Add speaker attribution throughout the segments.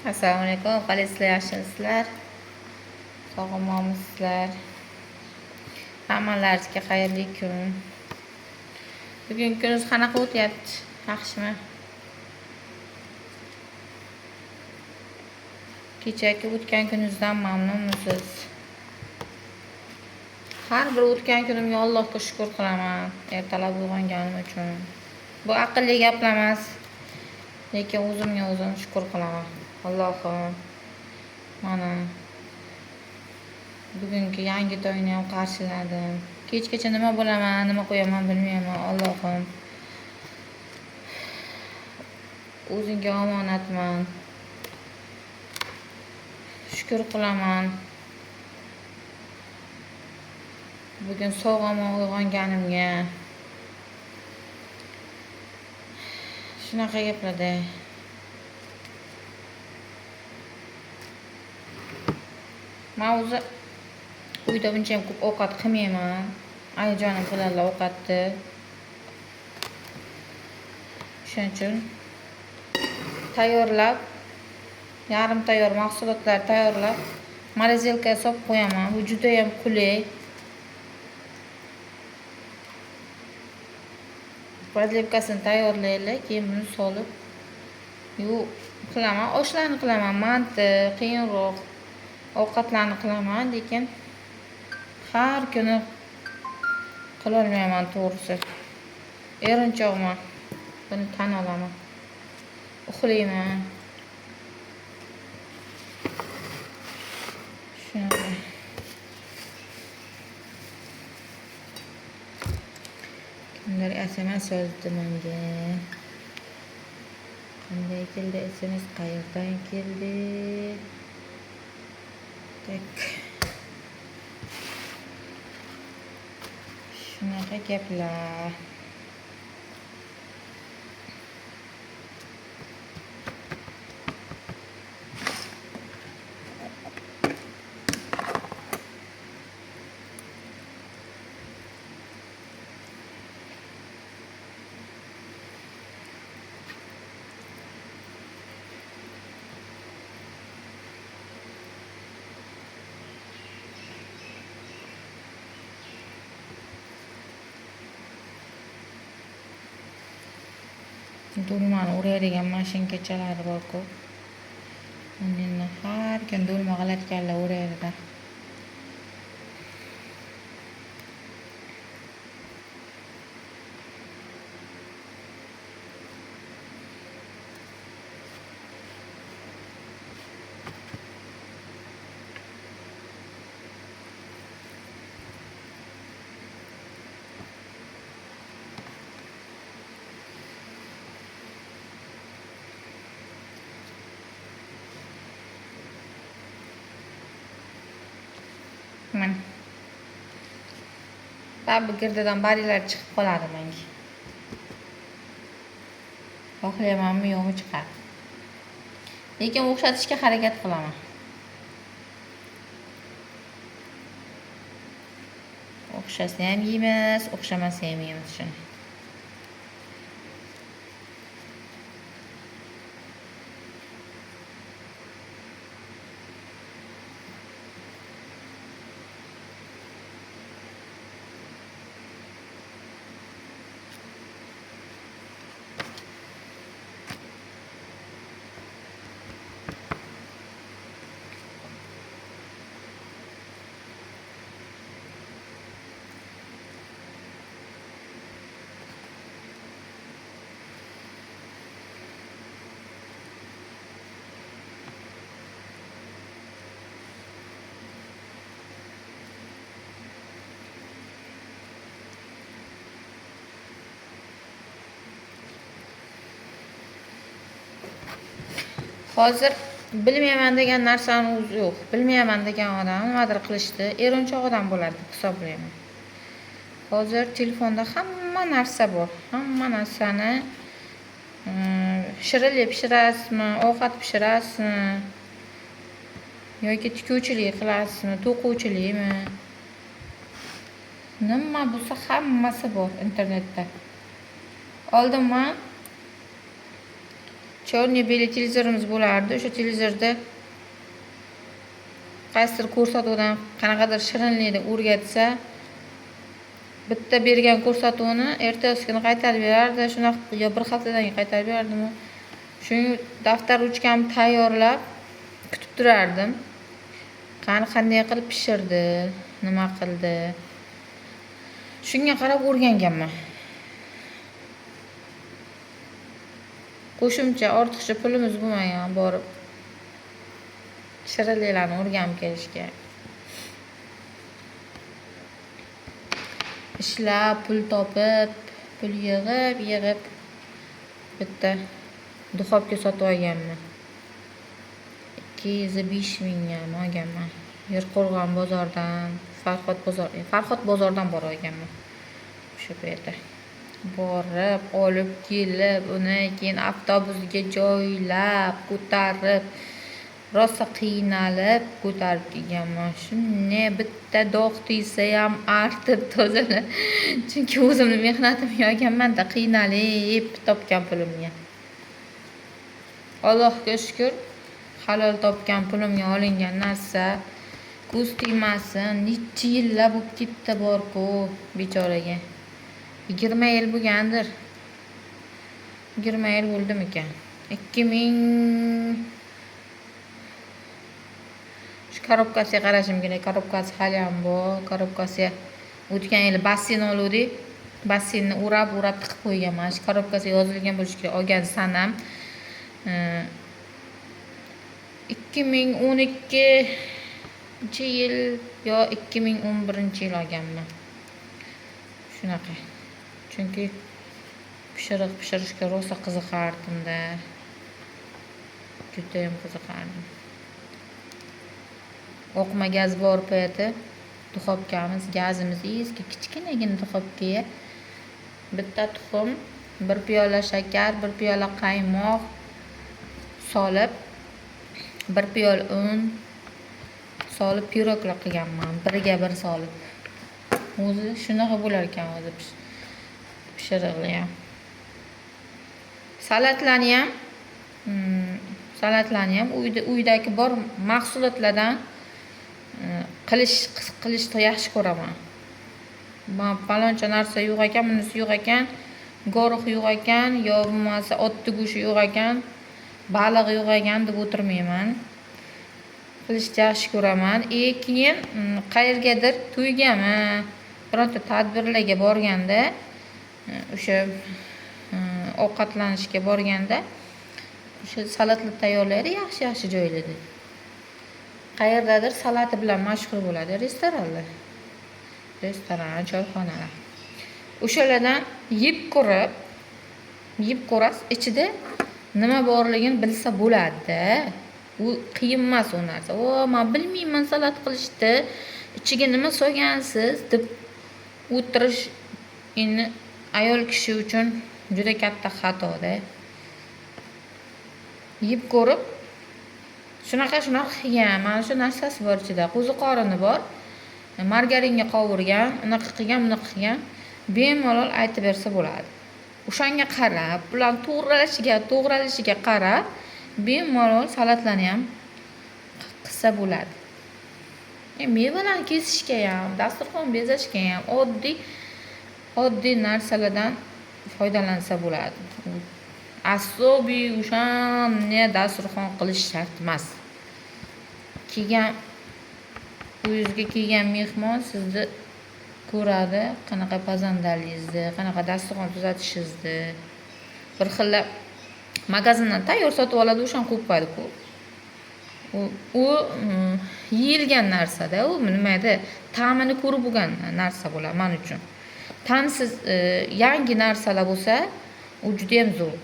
Speaker 1: Assalomu alaykum. Qalaysizlar, yaxshimisizlar? Sog'lommisizlar? Hammalaringizga xayrli kun. Bugungi kuningiz qanaqa o'tyapti? Yaxshimi? Kechagi o'tgan kuningizdan mamnunmisiz? Har bir o'tgan kunimga Allohga shukr qilaman. Ertalab uyg'onganim uchun. Bu aqlli gaplar emas, lekin o'zimga o'zim shukr qilaman. Allohim, mana bugungi yangi to'yni ham qarshiladim. Kechgacha nima bo'laman, nima qo'yaman bilmayman. Allohim, o'zingga omonatman. Shukr qilaman. Bugun sog'omon uyg'onganimga. Shunaqa gaplarda. Men o'zi uyda buncha ham ko'p ovqat qilmayman. Ayajonim qiladilar ovqatni. Shuning uchun tayyorlab, yarim tayyor mahsulotlar tayyorlab, morozelkaga solib qo'yaman. Bu juda ham qulay. Podlevkasini tayyorlaylik, keyin buni solib qilaman. Oshlarni qilaman, manti, qiyinroq ovqatlarni qilaman, lekin har kuni qilolmayman to'g'risi. Erinchoqman. Buni tan olaman. Uxlayman. Shunaqa. Kimlar SMS yozdi menga? Qanday keldi SMS? Qayerdan keldi? Tak. Shunaqa gaplar. Do'lmani o'raydigan mashinkachalari bor-ku. Uni har kun do'lma qilayotganlar o'raydi. Men tabi girdidan barilar chiqib qoladi menga. Xohlamanmi yo'qmi chiqadi. Lekin o'xshatishga harakat qilaman. O'xshasa ham yeymiz, o'xshamasa ham yeymiz shuni. Hozir bilmayman degan narsani o'zi yo'q. Bilmayman degan odam nimadir qilishdi, erinchoq odam bo'ladi deb hisoblayman. Hozir telefonda hamma narsa bor. Hamma narsani shirinlik pishirasizmi, ovqat pishirasizmi, yoki tikuvchilik qilasizmi, to'quvchilikmi? Nima bo'lsa hammasi bor internetda. Oldin men Chorniy beli televizorimiz bo'lardi. O'sha televizorda qaysidir ko'rsatuvdan qanaqadir shirinlikni o'rgatsa, bitta bergan ko'rsatuvni ertasi kuni qaytarib berardi. Shunaqa yo bir haftadan keyin qaytarib berardimi? Shuning daftar ruchkamni tayyorlab kutib turardim. Qanday qilib pishirdi, nima qildi. Shunga qarab o'rganganman. Qo'shimcha ortiqcha pulimiz bo'lmagan, borib shirinliklarni o'rganib kelishga. Ishlab, pul topib, pul yig'ib bitta duxovka sotib olganman. 205 mingga olganman. Yerqo'rg'on bozordan, Farhod bozordan borib olganman. O'sha yerda borib, olib kelib, uni keyin avtobusga joylab, ko'tarib, rosa qiynalib ko'tarib kelganman. Shunday bitta dog' tegsa ham artib tozalab, chunki o'zimni mehnatimga olganman-da, qiynalib topgan pulimga. Allohga shukr, halol topgan pulimga olingan narsa ko'z tegmasin. Necha yillar bo'lib ketdi bor-ku bechoraga. 20 yil bo'lgandir. 20 yil bo'ldimikan? 2000 shu korobkasiga qarashim kerak. Korobkasi hali ham bor. Korobkasiga o'tgan yili basseyn oluvdik. Basseynni o'rab tiqib qo'yganman. Shu korobkasiga yozilgan bo'lishi kerak. Olgan sanam 2012-yil yo 2011-yil olganman. Shunaqa. Chunki pishirishga rosa qiziqardim-da. Juda ham qiziqardim. O'qma gaz bor payti. Duxovkamiz, gazimiz eski kichkinagina duxovkaga bitta tuxum, 1 piyola shakar, 1 piyola qaymoq solib, 1 piyola un solib piroglar qilganman. Biriga bir solib. O'zi shunaqa bo'lar ekan o'zi pishiriqli ham. Salatlarni ham uydagi bor mahsulotlardan qilishni yaxshi ko'raman. Men paloncha narsa yo'q ekan, bunisi yo'q ekan, go'ruq yo'q ekan, yo bo'lmasa otni go'shti yo'q ekan, baliq yo'q ekan deb o'tirmayman. Qilishni yaxshi ko'raman. Keyin qayergadir to'ygami, bironta tadbirlarga borganda, o'sha ovqatlanishga borganda o'sha salatlar tayyorlaydi yaxshi joylarda. Qayerdadir salati bilan mashhur bo'ladi restoran, choyxonalar. O'shalardan yeb ko'rasiz, ichida nima borligini bilsa bo'ladi-da. U qiyin emas u narsa. Men bilmayman salat qilishni, ichiga nima solgansiz deb o'tirish endi ayol kishi uchun juda katta xato-da. Yeb ko'rib, shunaqa qilgan, mana shu narsasi bor ichida. Qo'ziqorini bor, margaringa qovurgan, unaqa qilgan, bemalol aytib bersa bo'ladi. O'shanga qarab, bular to'g'ralishiga qarab, bemalol salatlarni ham qilsa bo'ladi. Mevalarni kesishga ham, dasturxon bezashga ham oddiy narsalardan foydalansa bo'ladi. Asobiy o'shanday dasturxon qilish shart emas. Uyingizga kelgan mehmon sizni ko'radi, qanaqa pazandalingizni, qanaqa dasturxon tuzatishingizni. Bir xil magazindan tayyor sotib oladi, o'shan qo'yib qo'yadi-ku. U yeyilgan narsa-da, u nimada ta'mini ko'rib bo'lgan narsa bo'ladi men uchun. Ta'msiz yangi narsalar bo'lsa, u juda ham zo'r.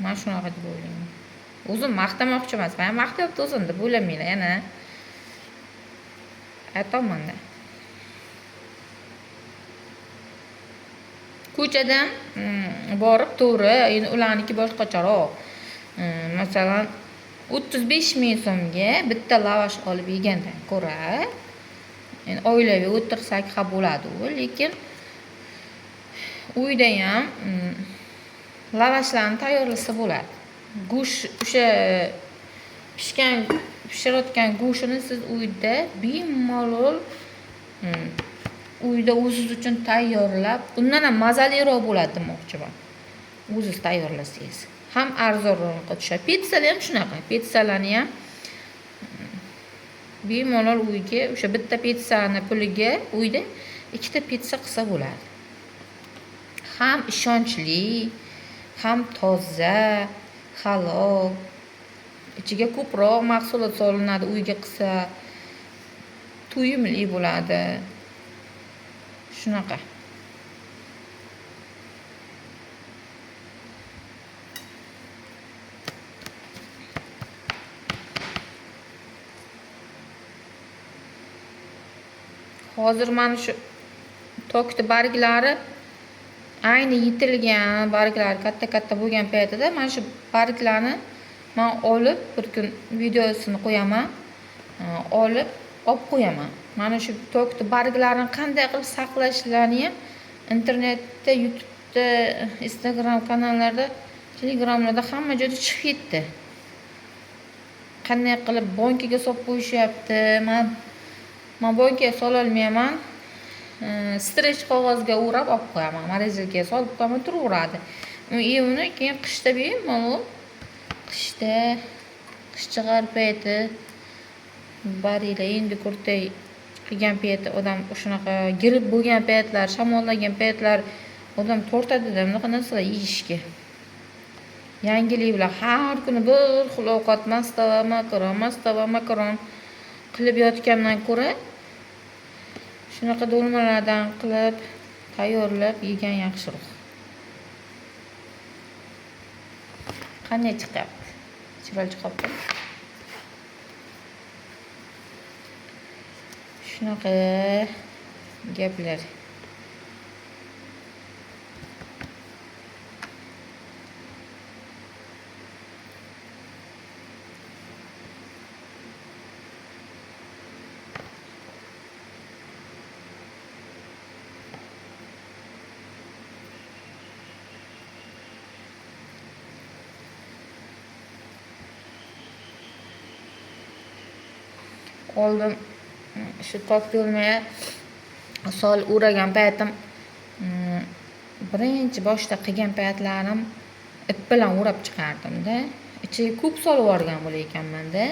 Speaker 1: Men shunaqa deb o'ylayman. O'zim maqtamoqchi emas, men maqtayapti o'zim deb o'ylamanglar, yana aytaman-da. Ko'chadan borib to'g'ri, endi ularniki boshqacharoq. Masalan, 35 ming so'mga bitta lavash olib yegandan ko'ra, endi oilaviy o'tirsak ham bo'ladi, lekin uyda ham lavashlarni tayyorlasa bo'ladi. Go'sht o'sha pishirayotgan go'shtini siz uyda bemalol uyda o'zingiz uchun tayyorlab, undan ham mazaliroq bo'ladi demoqchiman. O'zingiz tayyorlasangiz ham arzonroq tushadi. Pitsalar ham shunaqa. Pitsalarni ham bemalol uyga o'sha bitta pitsani puliga uyda ikkita pitsa qilsa bo'ladi. Ham ishonchli, ham toza, halol. Ichiga ko'proq mahsulot solinadi, uyga qilsa to'yimli bo'ladi. Shunaqa. Hozir mana shu tokni barglari ayni yetilgan barglari katta bo'lgan paytida mana shu barglarni men olib bir kun videosini qo'yaman. Olib qo'yaman. Mana shu tokni barglarini qanday qilib saqlashlarini ham internetda, YouTube'da, Instagram kanallarda, Telegramlarda hamma joyda chiqib ketdi. Qanday qilib bankaga solib qo'yishyapti. Men bankaga sola olmayman. Strech qog'ozga o'rab olib qo'yaman. Morozelkaga solib qo'yaman, turaveradi. Uni keyin qishda bemalol qish chiqar payti baringlar endi kurtay qilgan payti odam shunaqa girib bo'lgan paytlar, shamollagan paytlar odam tortadi-da bunaqa narsalar yeyishga. Yangilik bilan har kuni bir xil ovqat mastava makaron qilib yotgandan ko'ra shunaqa do'lmalardan qilib tayyorlab yegan yaxshiroq. Qanday chiqyapti? Chiroyli chiqyapti. Shunaqa gaplar. Oldin shu tok to'lmaya sol o'ragan paytim birinchi boshda qilgan paytlarim ip bilan o'rab chiqardim-da. Ichiga ko'p solib yuborgan bo'lar ekanman-da.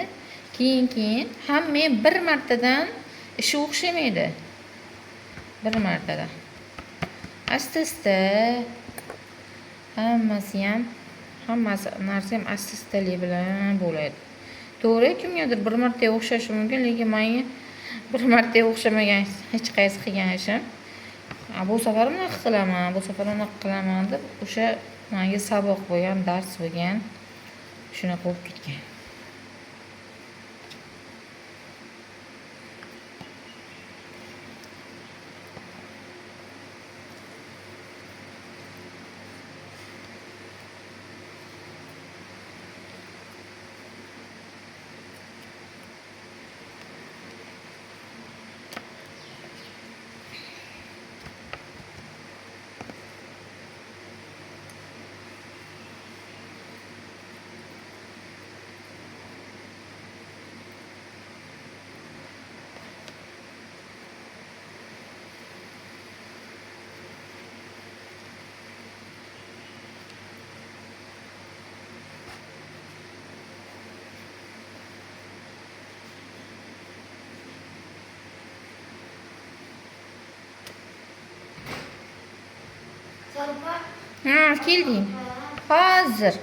Speaker 1: Keyin ham men bir martadan ishi o'xshamaydi. Bir martadan. Asta-asta hammasi narsa ham asta-astalik bilan bo'ladi. To'g'ri, kimgadir bir marta o'xshashi mumkin, lekin menga bir marta o'xshamagan hech qaysi qilgan ishim. Bu safar bunaqa qilaman deb o'sha menga saboq bo'lgan, dars bo'lgan, shunaqa bo'lib ketgan. Kelding. Hozir.